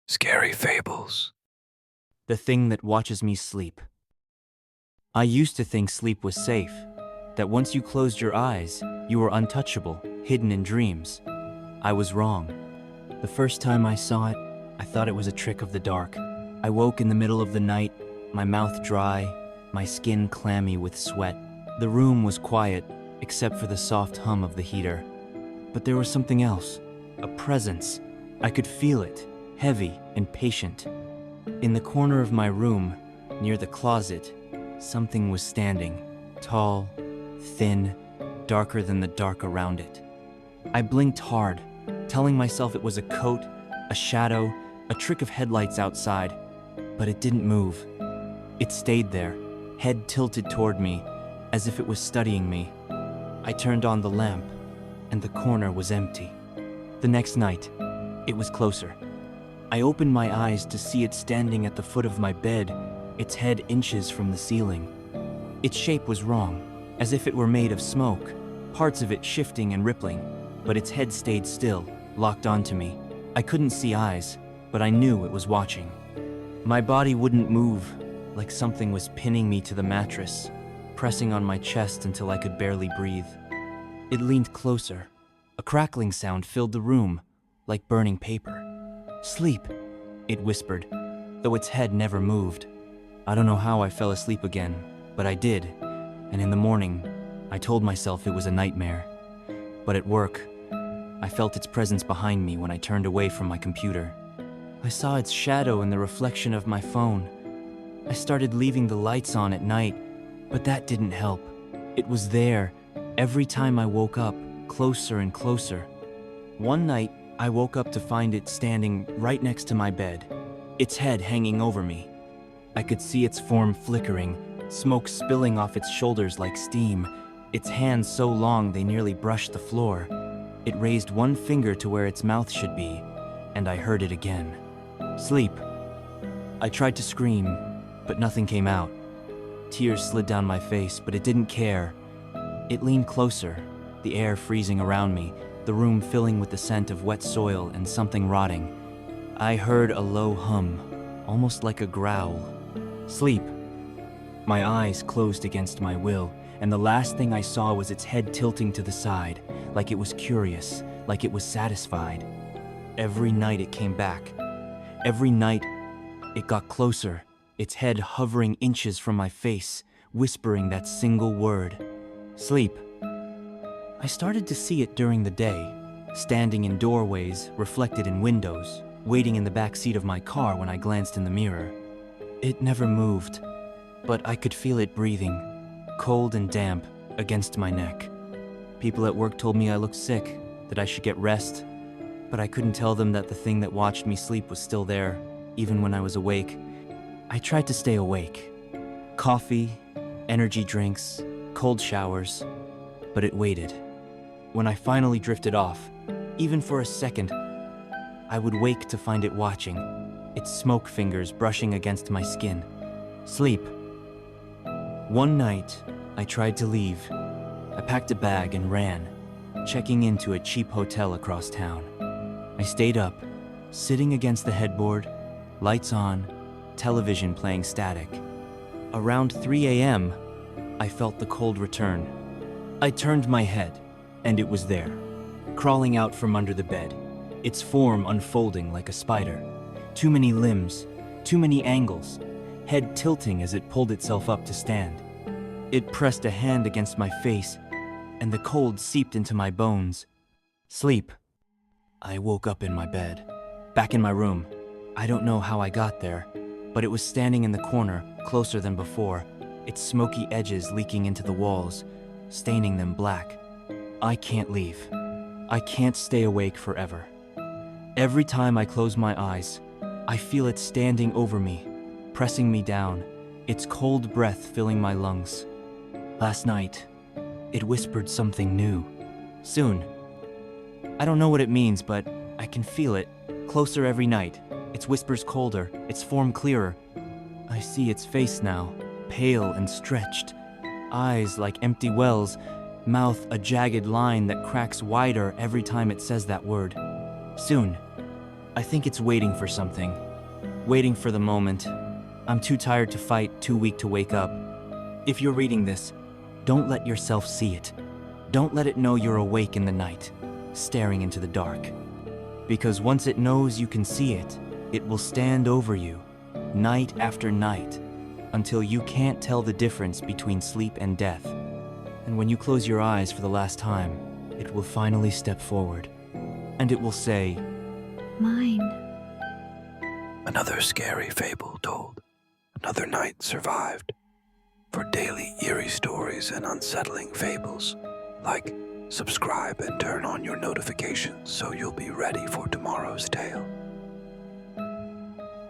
Scary fables. The thing that watches me sleep. I used to think sleep was safe, that once you closed your eyes, you were untouchable, hidden in dreams. I was wrong. The first time I saw it, I thought it was a trick of the dark. I woke in the middle of the night, my mouth dry, my skin clammy with sweat. The room was quiet, except for the soft hum of the heater. But there was something else, a presence. I could feel it, heavy and patient. In the corner of my room, near the closet, something was standing, tall, thin, darker than the dark around it. I blinked hard, telling myself it was a coat, a shadow, a trick of headlights outside, but it didn't move. It stayed there, head tilted toward me, as if it was studying me. I turned on the lamp, and the corner was empty. The next night, it was closer. I opened my eyes to see it standing at the foot of my bed, its head inches from the ceiling. Its shape was wrong, as if it were made of smoke, parts of it shifting and rippling, but its head stayed still, locked onto me. I couldn't see eyes, but I knew it was watching. My body wouldn't move, like something was pinning me to the mattress, pressing on my chest until I could barely breathe. It leaned closer. A crackling sound filled the room, like burning paper. "Sleep," it whispered, though its head never moved. I don't know how I fell asleep again, but I did, and in the morning, I told myself it was a nightmare. But at work, I felt its presence behind me when I turned away from my computer. I saw its shadow in the reflection of my phone. I started leaving the lights on at night, but that didn't help. It was there, every time I woke up, closer and closer. One night, I woke up to find it standing right next to my bed, its head hanging over me. I could see its form flickering, smoke spilling off its shoulders like steam, its hands so long they nearly brushed the floor. It raised one finger to where its mouth should be, and I heard it again. "Sleep." I tried to scream, but nothing came out. Tears slid down my face, but it didn't care. It leaned closer, the air freezing around me, the room filling with the scent of wet soil and something rotting. I heard a low hum, almost like a growl. "Sleep." My eyes closed against my will, and the last thing I saw was its head tilting to the side, like it was curious, like it was satisfied. Every night it came back. Every night it got closer, its head hovering inches from my face, whispering that single word, "Sleep." I started to see it during the day, standing in doorways, reflected in windows, waiting in the back seat of my car when I glanced in the mirror. It never moved, but I could feel it breathing, cold and damp, against my neck. People at work told me I looked sick, that I should get rest, but I couldn't tell them that the thing that watched me sleep was still there, even when I was awake. I tried to stay awake. Coffee, energy drinks, cold showers, but it waited. When I finally drifted off, even for a second, I would wake to find it watching, its smoke fingers brushing against my skin. "Sleep." One night, I tried to leave. I packed a bag and ran, checking into a cheap hotel across town. I stayed up, sitting against the headboard, lights on, television playing static. Around 3 a.m., I felt the cold return. I turned my head, and it was there, crawling out from under the bed, its form unfolding like a spider. Too many limbs, too many angles, head tilting as it pulled itself up to stand. It pressed a hand against my face, and the cold seeped into my bones. "Sleep." I woke up in my bed, back in my room. I don't know how I got there, but it was standing in the corner, closer than before, its smoky edges leaking into the walls, staining them black. I can't leave. I can't stay awake forever. Every time I close my eyes, I feel it standing over me, pressing me down, its cold breath filling my lungs. Last night, it whispered something new. Soon. I don't know what it means, but I can feel it, closer every night, its whispers colder, its form clearer. I see its face now, pale and stretched, eyes like empty wells, mouth a jagged line that cracks wider every time it says that word. Soon. I think it's waiting for something. Waiting for the moment. I'm too tired to fight, too weak to wake up. If you're reading this, don't let yourself see it. Don't let it know you're awake in the night, staring into the dark. Because once it knows you can see it, it will stand over you, night after night, until you can't tell the difference between sleep and death. And when you close your eyes for the last time, it will finally step forward. And it will say, Mine. Another scary fable told. Another night survived. For daily eerie stories and unsettling fables, like, subscribe and turn on your notifications so you'll be ready for tomorrow's tale.